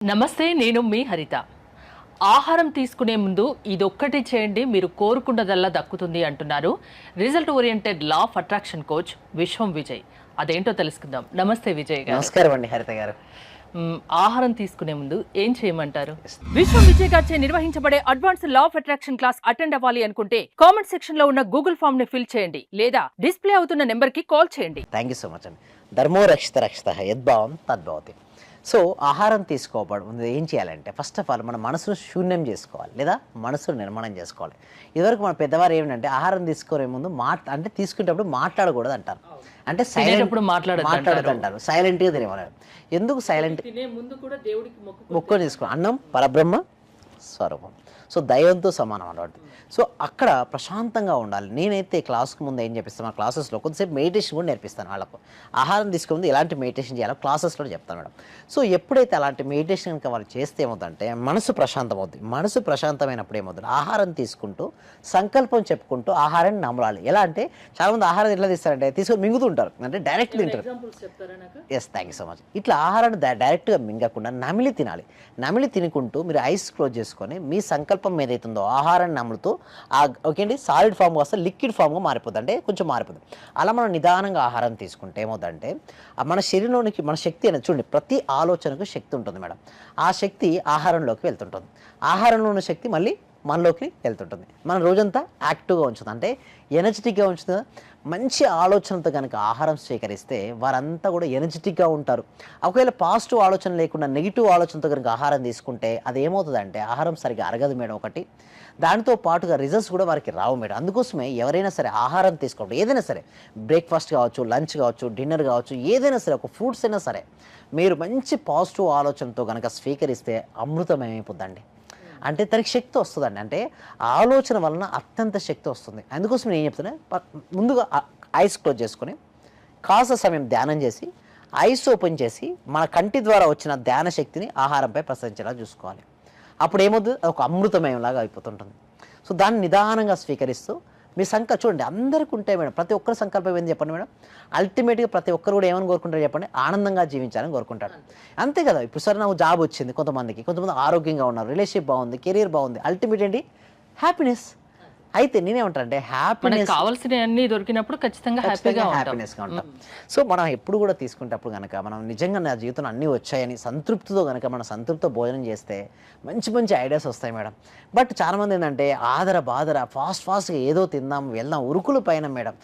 నమస్తే, నేను మీ హరిత. ఆహారం తీసుకునే ముందు ఇదొక్కటి చేయండి, మీరు కోరుకున్నదల్లా దక్కుతుంది అంటున్నారు result oriented law of attraction coach విశ్వం విజయ్. అదేంటో తెలుసుకుందాం. నమస్తే విజయ్ గారు. నమస్కారం అండి హరిత గారు. ఆహారం తీసుకునే ముందు ఏం చేయమంటారు? విశ్వం విజయ్ గారిచే నిర్వహించబడే advance law of attraction class attend అవ్వాలి అనుకుంటే కామెంట్ సెక్షన్ లో ఉన్న గూగుల్ ఫామ్ ని ఫిల్ చేయండి, లేదా డిస్ప్లే అవుతున్న నెంబర్ కి కాల్ చేయండి. థ్యాంక్ యూ సో మచ్ అండి. ధర్మో రక్షిత రక్షిత యద్భావం తద్భవతి. సో ఆహారం తీసుకోవడం ముందు ఏం చేయాలంటే ఫస్ట్ ఆఫ్ ఆల్ మన మనసును శూన్యం చేసుకోవాలి, లేదా మనసును నిర్మాణం చేసుకోవాలి. ఇదివరకు మన పెద్దవారు ఏమిటంటే ఆహారం తీసుకునే ముందు అంటే తీసుకునేటప్పుడు మాట్లాడకూడదు అంటారు. అంటే సైలెంట్ మాట్లాడదు అంటారు, సైలెంట్గా తినేవారు. ఎందుకు సైలెంట్? మొక్కుని తీసుకోవాలి. అన్నం పరబ్రహ్మ స్వరూపం, సో దైవంతో సమానం అన్నమాట. సో అక్కడ ప్రశాంతంగా ఉండాలి. నేనైతే క్లాస్కి ముందు ఏం చెప్పిస్తాను, మా క్లాసెస్లో కొద్దిసేపు మెడిటేషన్ కూడా నేర్పిస్తాను వాళ్ళకు. ఆహారం తీసుకుని ఎలాంటి మెడిటేషన్ చేయాలో క్లాసెస్లో చెప్తాను మేడం. సో ఎప్పుడైతే అలాంటి మెడిటేషన్ కనుక వాళ్ళు చేస్తే ఏమవుతుందంటే మనసు ప్రశాంతం అవుతుంది. మనసు ప్రశాంతమైనప్పుడు ఏమవుతుంది, ఆహారం తీసుకుంటూ సంకల్పం చెప్పుకుంటూ ఆహారాన్ని నమలాలి. ఎలా అంటే చాలామంది ఆహారం ఎట్లా తీస్తారంటే తీసుకొని మింగుతుంటారు, అంటే డైరెక్ట్ తింటారు. Yes, thank you so much. ఇట్లా ఆహారాన్ని డైరెక్ట్గా మింగకుండా నమిలి తినాలి. నమిలి తినుకుంటూ మీరు ఐస్ క్లోజ్ చేసుకొని మీ సంకల్పం ఏదైతుందో ఆహారాన్ని నములుతూ ఓకే అండి, సాలిడ్ ఫామ్గా వస్తే లిక్విడ్ ఫామ్గా మారిపోతుంది, అంటే కొంచెం మారిపోతుంది. అలా మనం నిదానంగా ఆహారం తీసుకుంటే ఏమవుతుందంటే మన శరీరంలోనికి మన శక్తి అనేది చూడండి, ప్రతి ఆలోచనకు శక్తి ఉంటుంది మేడం. ఆ శక్తి ఆహారంలోకి వెళ్తుంటుంది. ఆహారంలో ఉన్న శక్తి మళ్ళీ మనలోకి వెళ్తుంటుంది. మన రోజంతా యాక్టివ్గా ఉంచుతుంది, అంటే ఎనర్జెటిక్గా ఉంచుతుంది. మంచి ఆలోచనతో కనుక ఆహారం స్వీకరిస్తే వారంతా కూడా ఎనర్జెటిక్గా ఉంటారు. ఒకవేళ పాజిటివ్ ఆలోచన లేకుండా నెగిటివ్ ఆలోచనతో కనుక ఆహారం తీసుకుంటే అది ఏమవుతుందంటే ఆహారం సరిగ్గా అరగదు మేడం ఒకటి. దానితో పాటుగా రిజల్ట్స్ కూడా వారికి రావు మేడం. అందుకోసమే ఎవరైనా సరే ఆహారం తీసుకోవడం, ఏదైనా సరే బ్రేక్ఫాస్ట్ కావచ్చు, లంచ్ కావచ్చు, డిన్నర్ కావచ్చు, ఏదైనా సరే ఒక ఫ్రూట్స్ అయినా సరే మీరు మంచి పాజిటివ్ ఆలోచనతో కనుక స్వీకరిస్తే అమృతమైపోద్దండి. అంటే తనకి శక్తి వస్తుందండి, అంటే ఆలోచన వలన అత్యంత శక్తి వస్తుంది. అందుకోసం నేను ఏం చెప్తున్నా, ముందుగా ఐస్ క్లోజ్ చేసుకొని కాస్త సమయం ధ్యానం చేసి ఐస్ ఓపెన్ చేసి మన కంటి ద్వారా వచ్చిన ధ్యాన శక్తిని ఆహారంపై ప్రసరించేలా చూసుకోవాలి. అప్పుడు ఏమవుతుంది, ఒక అమృతమయంలాగా అయిపోతుంటుంది. సో దాన్ని నిదానంగా స్వీకరిస్తూ మీ చూడండి, అందరికీ ఉంటాయి మేడం. ప్రతి ఒక్కరి సంకల్పం ఏంది చెప్పండి మేడం. అల్టిమేట్గా ప్రతి ఒక్కరు కూడా ఏమని కోరుకుంటారు చెప్పండి, ఆనందంగా జీవించాలని కోరుకుంటాడు. అంతే కదా. ఇప్పుడు సరే నాకు జాబ్ వచ్చింది, కొంతమంది ఆరోగ్యంగా ఉన్నారు, రిలేషన్షిప్ బాగుంది, కెరీర్ బాగుంది, అల్టిమేట్ ఏంటి, హ్యాపీనెస్. అయితే నేనేమంటానంటే హ్యాపీనెస్ కావాల్సినవన్నీ దొరికినప్పుడు ఖచ్చితంగా హ్యాపీనెస్గా ఉంటాం. సో మనం ఎప్పుడు కూడా తీసుకునేటప్పుడు కనుక మనం నిజంగా నా జీవితంలో అన్నీ వచ్చాయని సంతృప్తితో కనుక మనం సంతృప్తితో భోజనం చేస్తే మంచి మంచి ఐడియాస్ వస్తాయి మేడం. బట్ చాలామంది ఏంటంటే బాదర ఫాస్ట్గా ఏదో తిందాం వెళ్దాం ఉరుకులు పైన మేడం.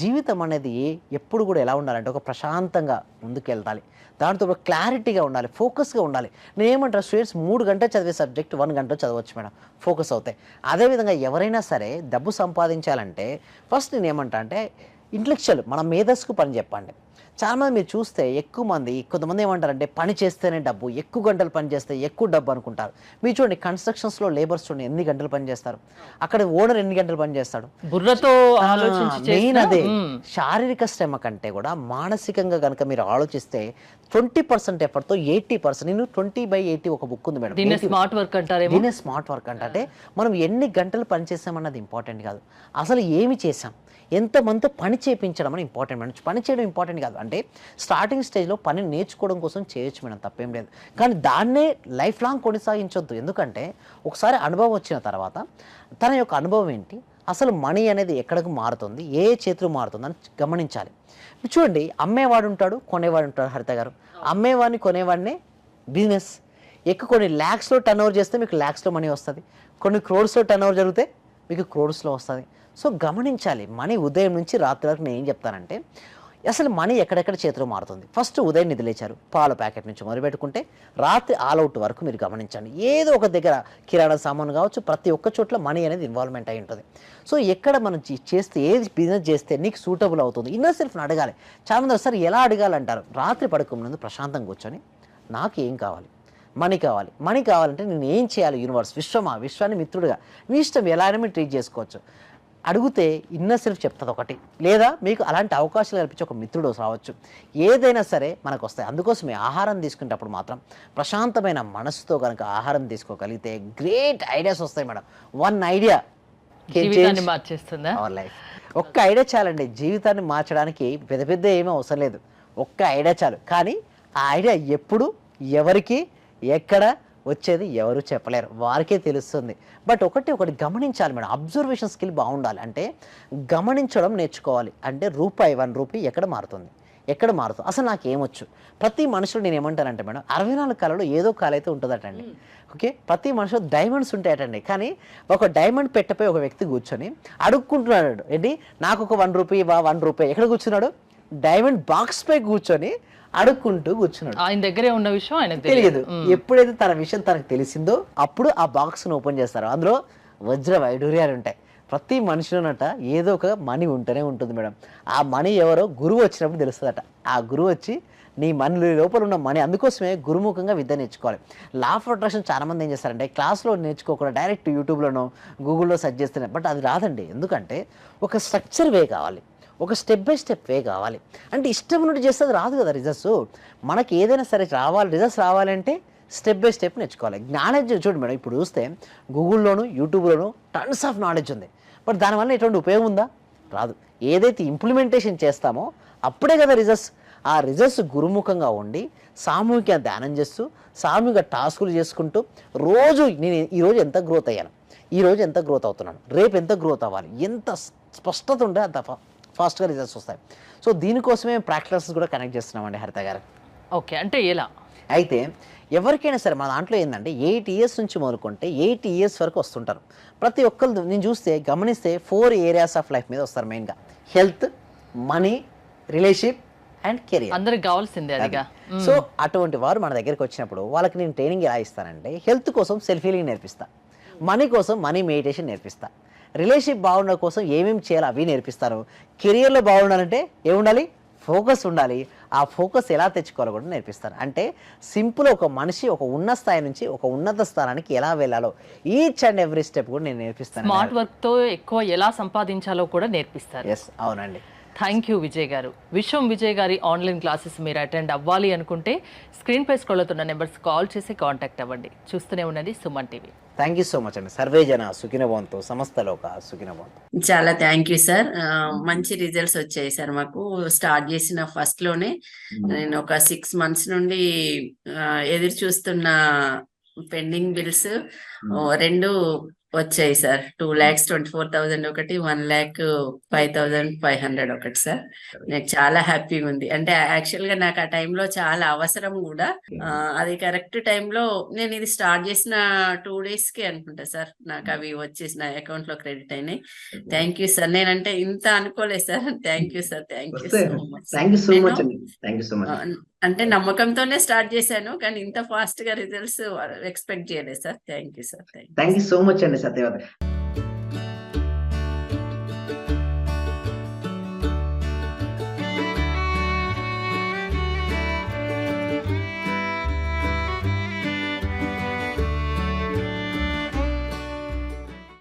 జీవితం అనేది ఎప్పుడు కూడా ఎలా ఉండాలంటే ఒక ప్రశాంతంగా ముందుకు వెళ్ళాలి, దాంతో క్లారిటీగా ఉండాలి, ఫోకస్గా ఉండాలి. నేను ఏమంటారు, స్టూడెంట్స్ 3 గంటలు చదివే సబ్జెక్ట్ 1 గంట చదవచ్చు మేడం, ఫోకస్ అవుతాయి. అదేవిధంగా ఎవరైనా సరే డబ్బు సంపాదించాలంటే ఫస్ట్ నేను ఏమంటా అంటే ఇంటలెక్చువల్ మన మేధస్సుకు పని చెప్పండి. చాలామంది మీరు చూస్తే కొంతమంది ఏమంటారంటే పని చేస్తేనే డబ్బు, ఎక్కువ గంటలు పని చేస్తే ఎక్కువ డబ్బు అనుకుంటారు. మీరు చూడండి కన్స్ట్రక్షన్స్లో లేబర్స్ చూడండి ఎన్ని గంటలు పని చేస్తారు, అక్కడ ఓనర్ ఎన్ని గంటలు పని చేస్తాడు, బుర్రతో మెయిన్ అదే. శారీరక శ్రమ కంటే కూడా మానసికంగా కనుక మీరు ఆలోచిస్తే 20% ఎఫర్ట్తో 80%. నేను 20/80 ఒక బుక్ ఉంది మేడం, దీన్నే స్మార్ట్ వర్క్ అంటే మనం ఎన్ని గంటలు పని చేసామన్నది ఇంపార్టెంట్ కాదు, అసలు ఏమి చేసాం, ఎంతమందితో పని చేయించడం అని ఇంపార్టెంట్ మేడం. పని చేయడం ఇంపార్టెంట్ కాదు, అంటే స్టార్టింగ్ స్టేజ్లో పని నేర్చుకోవడం కోసం చేయొచ్చు మేడం, తప్పేం లేదు. కానీ దాన్నే లైఫ్ లాంగ్ కొనసాగించొద్దు. ఎందుకంటే ఒకసారి అనుభవం వచ్చిన తర్వాత తన యొక్క అనుభవం ఏంటి, అసలు మనీ అనేది ఎక్కడికి మారుతుంది, ఏ చేతులు మారుతుంది అని గమనించాలి. చూడండి, అమ్మేవాడు ఉంటాడు, కొనేవాడు ఉంటాడు. హరిత గారు, అమ్మేవాడిని కొనేవాడినే బిజినెస్. కొన్ని ల్యాక్స్లో టర్న్ ఓవర్ చేస్తే మీకు ల్యాక్స్లో మనీ వస్తుంది, కొన్ని క్రోడ్స్లో టర్న్ ఓవర్ జరిగితే మీకు క్రోడ్స్లో వస్తుంది. సో గమనించాలి. మనీ ఉదయం నుంచి రాత్రి వరకు నేను ఏం చెప్తానంటే అసలు మనీ ఎక్కడెక్కడ చేతిలో మారుతుంది. ఫస్ట్ ఉదయం నిద్రలేచారు, పాల ప్యాకెట్ నుంచి మొదలుపెట్టుకుంటే రాత్రి ఆల్ అవుట్ వరకు మీరు గమనించండి. ఏదో ఒక దగ్గర కిరాణా సామాను కావచ్చు, ప్రతి ఒక్క చోట్ల మనీ అనేది ఇన్వాల్వ్మెంట్ అయి ఉంటుంది. సో ఎక్కడ మనం చేస్తే ఏది బిజినెస్ చేస్తే నీకు సూటబుల్ అవుతుంది, ఇన్నర్ సెల్ఫ్ని అడగాలి. చాలామంది ఒకసారి ఎలా అడగాలంటారు, రాత్రి పడుకునే ముందు ప్రశాంతంగా కూర్చొని నాకు ఏం కావాలి, మనీ కావాలంటే నేను ఏం చేయాలి, యూనివర్స్ విశ్వాన్ని మిత్రుడుగా మీ ఇష్టం ఎలా అయినా మీరు ట్రీట్ చేసుకోవచ్చు. అడిగితే ఇన్నర్ సెల్ఫ్ చెప్తుంది ఒకటి, లేదా మీకు అలాంటి అవకాశాలు కల్పించి ఒక మిత్రుడు రావచ్చు. ఏదైనా సరే మనకు వస్తాయి. అందుకోసమే ఆహారం తీసుకునేటప్పుడు మాత్రం ప్రశాంతమైన మనసుతో కనుక ఆహారం తీసుకోగలిగితే గ్రేట్ ఐడియాస్ వస్తాయి మేడం. 1 ఐడియా మార్చేస్తుందా అవర్ లైఫ్. ఒక్క ఐడియా చాలండి జీవితాన్ని మార్చడానికి. పెద్ద ఏమీ అవసరం లేదు, ఒక్క ఐడియా చాలు. కానీ ఆ ఐడియా ఎప్పుడు, ఎవరికి, ఎక్కడ వచ్చేది ఎవరు చెప్పలేరు, వారికే తెలుస్తుంది. బట్ ఒకటి గమనించాలి మేడం, అబ్జర్వేషన్ స్కిల్ బాగుండాలి. అంటే గమనించడం నేర్చుకోవాలి. అంటే రూపాయి 1 రూపీ ఎక్కడ మారుతుంది, ఎక్కడ మారుతుంది, అసలు నాకు ఏమొచ్చు. ప్రతి మనుషులు నేను ఏమంటానంటే మేడం, 64 కళలో ఏదో కళ అయితే ఉంటుందటండి. ఓకే, ప్రతి మనిషిలో డైమండ్స్ ఉంటాయటండి. కానీ ఒక డైమండ్ పెట్టపోయి ఒక వ్యక్తి కూర్చొని అడుక్కుంటున్నాడు, ఏంటి నాకు ఒక 1 రూపీ 1 రూపాయి, ఎక్కడ కూర్చున్నాడు, డైమండ్ బాక్స్ పై కూర్చొని అడుక్కుంటూ కూర్చున్నాడు. ఆయన దగ్గరే ఉన్న విషయం ఆయనకు తెలియదు. ఎప్పుడైతే తన విషయం తనకు తెలిసిందో అప్పుడు ఆ బాక్స్ను ఓపెన్ చేస్తారు. అందులో వజ్ర వైడూర్యాలు ఉంటాయి. ప్రతి మనిషిలోనట ఏదో ఒక మనీ ఉంటూనే ఉంటుంది మేడం. ఆ మనీ ఎవరో గురువు వచ్చినప్పుడు తెలుస్తుందట. ఆ గురువు వచ్చి నీ మనీ లోపల ఉన్న మనీ, అందుకోసమే గురుముఖంగా విద్య నేర్చుకోవాలి. లా ఆఫ్ అట్రాక్షన్ చాలామంది ఏం చేస్తారంటే క్లాస్లో నేర్చుకోకుండా డైరెక్ట్ యూట్యూబ్లోనో గూగుల్లో సెర్చ్ చేస్తున్నారు. బట్ అది రాదండి. ఎందుకంటే ఒక స్ట్రక్చర్ వే కావాలి, ఒక స్టెప్ బై స్టెప్ వే కావాలి. అంటే ఇష్టం నుండి చేస్తే అది రాదు కదా రిజల్ట్స్. మనకి ఏదైనా సరే రావాలి, రిజల్ట్స్ రావాలంటే స్టెప్ బై స్టెప్ నేర్చుకోవాలి. నాలెడ్జ్ చూడండి మేడం, ఇప్పుడు చూస్తే గూగుల్లోను యూట్యూబ్లోను టన్స్ ఆఫ్ నాలెడ్జ్ ఉంది. బట్ దానివల్ల ఎటువంటి ఉపయోగం ఉందా? రాదు. ఏదైతే ఇంప్లిమెంటేషన్ చేస్తామో అప్పుడే కదా రిజల్ట్స్. ఆ రిజల్ట్స్ గురుముఖంగా ఉండి సామూహిక ధ్యానం చేస్తూ సామూహిక టాస్కులు చేసుకుంటూ రోజు నేను ఈరోజు ఎంత గ్రోత్ అయ్యాను, ఈరోజు ఎంత గ్రోత్ అవుతున్నాను, రేపు ఎంత గ్రోత్ అవ్వాలి, ఎంత స్పష్టత ఉంటే అంత ఫాస్ట్గా రిజల్ట్స్ వస్తాయి. సో దీనికోసమే ప్రాక్టీస్ కూడా కనెక్ట్ చేస్తున్నామండి హరిత గారు. ఓకే, అంటే ఎలా? అయితే ఎవరికైనా సరే మా దాంట్లో ఏంటంటే 8 ఇయర్స్ నుంచి మొదలుకుంటే 80 ఇయర్స్ వరకు వస్తుంటారు. ప్రతి ఒక్కరు నేను చూస్తే గమనిస్తే 4 ఏరియాస్ ఆఫ్ లైఫ్ మీద వస్తారు మెయిన్గా: health, money, relationship and career. అందరికి కావాల్సిందే అదిగా. సో అటువంటి వారు మన దగ్గరికి వచ్చినప్పుడు వాళ్ళకి నేను ట్రైనింగ్ ఎలా ఇస్తానంటే, హెల్త్ కోసం సెల్ఫ్ హీలింగ్ నేర్పిస్తా, మనీ కోసం మనీ మెడిటేషన్ నేర్పిస్తా, రిలేషన్షిప్ బాగుండడం కోసం ఏమేమి చేయాలో అవి నేర్పిస్తాను, కెరియర్లో బాగుండాలంటే ఏముండాలి, ఫోకస్ ఉండాలి, ఆ ఫోకస్ ఎలా తెచ్చుకోవాలో కూడా నేర్పిస్తాను. అంటే సింపుల్, ఒక మనిషి ఒక ఉన్న స్థాయి నుంచి ఒక ఉన్నత స్థానానికి ఎలా వెళ్ళాలో ఈచ్ అండ్ ఎవ్రీ స్టెప్ కూడా నేను నేర్పిస్తాను. స్మార్ట్ వర్క్తో ఎక్కువ ఎలా సంపాదించాలో కూడా నేర్పిస్తారు. ఎస్, అవునండి. థ్యాంక్ యూ విజయ్ గారు. విశ్వం విజయ్ గారి ఆన్లైన్ క్లాసెస్ మీరు అటెండ్ అవ్వాలి అనుకుంటే స్క్రీన్ పై స్క్రోల్ అవుతున్న నెంబర్స్ కాల్ చేసి కాంటాక్ట్ అవ్వండి. చూస్తూనే ఉండండి Suman TV. Thank you so much అండి. సర్వే జన సుఖినో భవంతు, సమస్త లోక సుఖినో భవంతు. చాలా థ్యాంక్ యూ సార్. మంచి రిజల్ట్స్ వచ్చాయి సార్. మాకు స్టార్ట్ చేసిన ఫస్ట్ లోనే నేను ఒక 6 months నుండి ఎదురు చూస్తున్న పెండింగ్ బిల్స్ 2 వచ్చాయి సార్. 2,24,000 ఒకటి, 1,05,500 ఒకటి సార్. నాకు చాలా హ్యాపీగా ఉంది. అంటే యాక్చువల్ గా నాకు ఆ టైంలో చాలా అవసరం కూడా. అది కరెక్ట్ టైంలో నేను ఇది స్టార్ట్ చేసిన 2 days కి అనుకుంటా సార్ నాకు అవి వచ్చేసి నా అకౌంట్ లో క్రెడిట్ అయినాయి. Thank you sir. నేనంటే ఇంత అనుకోలేదు sir. Thank you sir. Thank you so much. అంటే నమ్మకంతోనే స్టార్ట్ చేశాను, కానీ ఇంత ఫాస్ట్ గా రిజల్ట్స్ ఎక్స్పెక్ట్ చేయలేదు sir. Thank you sir. Thank you so much అండి సత్యవతి.